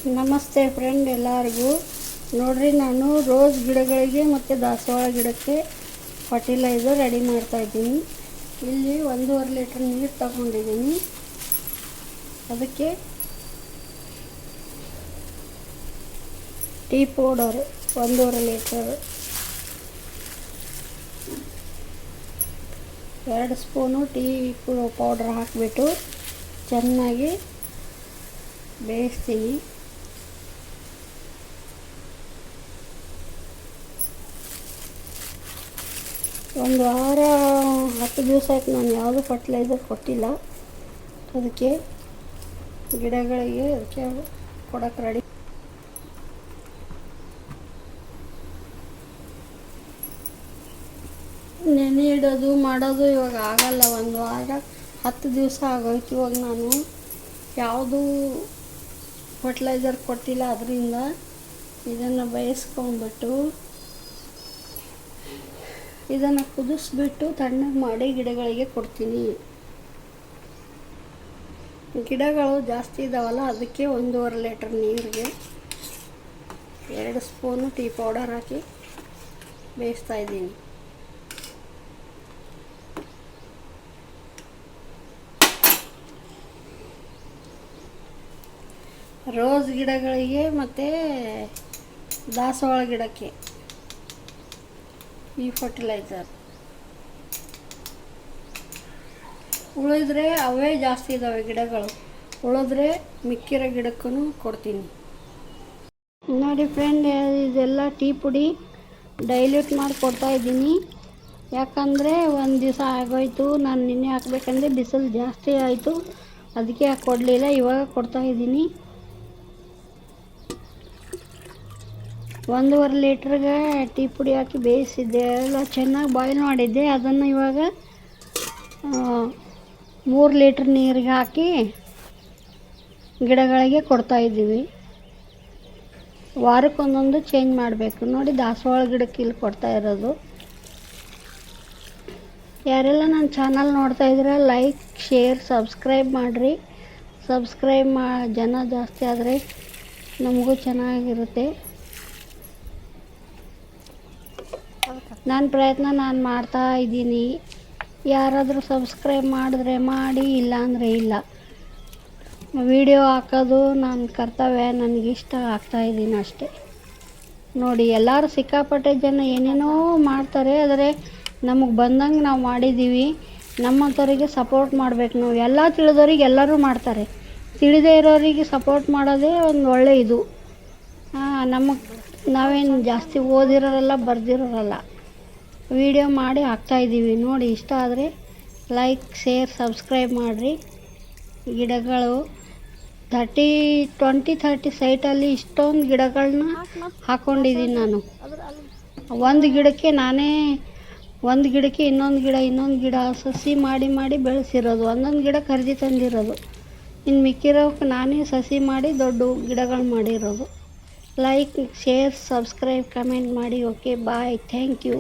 ನಮಸ್ತೆ ಫ್ರೆಂಡ್ ಎಲ್ಲರಿಗೂ. ನೋಡ್ರಿ, ನಾನು ರೋಸ್ ಗಿಡಗಳಿಗೆ ಮತ್ತು ದಾಸವಾಳ ಗಿಡಕ್ಕೆ ಫರ್ಟಿಲೈಸರ್ ರೆಡಿ ಮಾಡ್ತಾ ಇದ್ದೀನಿ. ಇಲ್ಲಿ 1.5 ಲೀಟ್ರ್ ನೀರು ತಗೊಂಡಿದ್ದೀನಿ. ಅದಕ್ಕೆ tea powder 1.5 litre, 2 spoon tea powder ಹಾಕಿಬಿಟ್ಟು ಚೆನ್ನಾಗಿ ಬೇಯಿಸ್ತೀನಿ. ಒಂದು ವಾರ 10 ದಿವಸ ಆಯ್ತು ನಾನು ಯಾವುದೂ ಫರ್ಟಿಲೈಸರ್ ಕೊಟ್ಟಿಲ್ಲ. ಅದಕ್ಕೆ ಗಿಡಗಳಿಗೆ ಅದಕ್ಕೆ ಕೊಡೋಕೆ ರೆಡಿ. ನೆನೆ ಇಡೋದು ಮಾಡೋದು ಇವಾಗ ಆಗಲ್ಲ. ಒಂದು ವಾರ 10 ದಿವಸ ಆಗೋಯ್ತು. ಇವಾಗ ನಾನು ಯಾವುದೂ ಫರ್ಟಿಲೈಸರ್ ಕೊಟ್ಟಿಲ್ಲ. ಅದರಿಂದ ಇದನ್ನು ಬೇಯಿಸ್ಕೊಂಡ್ಬಿಟ್ಟು ಇದನ್ನು ಕುದಿಸ್ಬಿಟ್ಟು ತಣ್ಣಗೆ ಮಾಡಿ ಗಿಡಗಳಿಗೆ ಕೊಡ್ತೀನಿ. ಗಿಡಗಳು ಜಾಸ್ತಿ ಇದ್ದಾವಲ್ಲ, ಅದಕ್ಕೆ 1.5 ಲೀಟರ್ ನೀರಿಗೆ 2 ಸ್ಪೂನು ಟೀ ಪೌಡರ್ ಹಾಕಿ ಬೇಯಿಸ್ತಾ ಇದ್ದೀನಿ. ರೋಸ್ ಗಿಡಗಳಿಗೆ ಮತ್ತು ದಾಸವಾಳ ಗಿಡಕ್ಕೆ ಈ ಫರ್ಟಿಲೈಸರ್. ಉಳಿದ್ರೆ ಅವೇ ಜಾಸ್ತಿ ಇದ್ದಾವೆ ಗಿಡಗಳು, ಉಳಿದ್ರೆ ಮಿಕ್ಕಿರೋ ಗಿಡಕ್ಕೂ ಕೊಡ್ತೀನಿ. ನೋಡಿ ಫ್ರೆಂಡ್, ಇದೆಲ್ಲ ಟೀ ಪುಡಿ ಡೈಲ್ಯೂಟ್ ಮಾಡಿ ಕೊಡ್ತಾ ಇದ್ದೀನಿ. ಯಾಕಂದರೆ ಒಂದು ದಿವಸ ಆಗೋಯ್ತು, ನಾನು ನಿನ್ನೆ ಹಾಕಬೇಕಂದ್ರೆ ಬಿಸಿಲು ಜಾಸ್ತಿ ಆಯಿತು, ಅದಕ್ಕೆ ಕೊಡಲಿಲ್ಲ. ಇವಾಗ ಕೊಡ್ತಾ ಇದ್ದೀನಿ. 1.5 ಲೀಟ್ರಿಗೆ ಟೀ ಪುಡಿ ಹಾಕಿ ಬೇಯಿಸಿದ್ದೆ, ಎಲ್ಲ ಚೆನ್ನಾಗಿ ಬಾಯ್ಲ್ ಮಾಡಿದ್ದೆ. ಅದನ್ನು ಇವಾಗ 3 ಲೀಟ್ರ್ ನೀರಿಗೆ ಹಾಕಿ ಗಿಡಗಳಿಗೆ ಕೊಡ್ತಾಯಿದ್ದೀವಿ. ವಾರಕ್ಕೊಂದೊಂದು ಚೇಂಜ್ ಮಾಡಬೇಕು. ನೋಡಿ, ದಾಸವಾಳ ಗಿಡಕ್ಕೆ ಇಲ್ಲಿ ಕೊಡ್ತಾ ಇರೋದು. ಯಾರೆಲ್ಲ ನನ್ನ ಚಾನಲ್ ನೋಡ್ತಾ ಇದ್ದೀರ, ಲೈಕ್, ಶೇರ್, ಸಬ್ಸ್ಕ್ರೈಬ್ ಮಾಡಿರಿ. ಜನ ಜಾಸ್ತಿ ಆದರೆ ನಮಗೂ ಚೆನ್ನಾಗಿರುತ್ತೆ. ನನ್ನ ಪ್ರಯತ್ನ ನಾನು ಮಾಡ್ತಾ ಇದ್ದೀನಿ. ಯಾರಾದರೂ ಸಬ್ಸ್ಕ್ರೈಬ್ ಮಾಡಿದ್ರೆ ಮಾಡಿ, ಇಲ್ಲ ಅಂದರೆ ಇಲ್ಲ. ವಿಡಿಯೋ ಹಾಕೋದು ನನ್ನ ಕರ್ತವ್ಯ, ನನಗಿಷ್ಟ ಆಗ್ತಾಯಿದ್ದೀನಿ ಅಷ್ಟೇ. ನೋಡಿ, ಎಲ್ಲರೂ ಸಿಕ್ಕಾಪಟ್ಟೆ ಜನ ಏನೇನೋ ಮಾಡ್ತಾರೆ, ಆದರೆ ನಮಗೆ ಬಂದಂಗೆ ನಾವು ಮಾಡಿದ್ದೀವಿ. ನಮ್ಮಂಥವ್ರಿಗೆ ಸಪೋರ್ಟ್ ಮಾಡಬೇಕು ನಾವು. ಎಲ್ಲ ತಿಳಿದವ್ರಿಗೆ ಎಲ್ಲರೂ ಮಾಡ್ತಾರೆ, ತಿಳಿದೇ ಇರೋರಿಗೆ ಸಪೋರ್ಟ್ ಮಾಡೋದೇ ಒಂದು ಒಳ್ಳೆ ಇದು. ನಾವೇನು ಜಾಸ್ತಿ ಓದಿರೋರಲ್ಲ, ಬರ್ದಿರೋರಲ್ಲ. ವಿಡಿಯೋ ಮಾಡಿ ಹಾಕ್ತಾಯಿದ್ದೀವಿ. ನೋಡಿ, ಇಷ್ಟ ಆದರೆ ಲೈಕ್, ಶೇರ್, ಸಬ್ಸ್ಕ್ರೈಬ್ ಮಾಡಿರಿ. ಗಿಡಗಳು 20-30 ಸೈಟಲ್ಲಿ ಇಷ್ಟೊಂದು ಗಿಡಗಳನ್ನ ಹಾಕ್ಕೊಂಡಿದ್ದೀನಿ ನಾನು. ಒಂದು ಗಿಡಕ್ಕೆ ಇನ್ನೊಂದು ಗಿಡ ಸಸಿ ಮಾಡಿ ಬೆಳೆಸಿರೋದು. ಒಂದೊಂದು ಗಿಡ ಖರೀದಿ ತಂದಿರೋದು. ಇನ್ನು ಮಿಕ್ಕಿರೋಕ್ಕೆ ನಾನೇ ಸಸಿ ಮಾಡಿ ದೊಡ್ಡ ಗಿಡಗಳು ಮಾಡಿರೋದು. ಲೈಕ್, ಶೇರ್, ಸಬ್ಸ್ಕ್ರೈಬ್, ಕಮೆಂಟ್ ಮಾಡಿ. Okay, bye, thank you.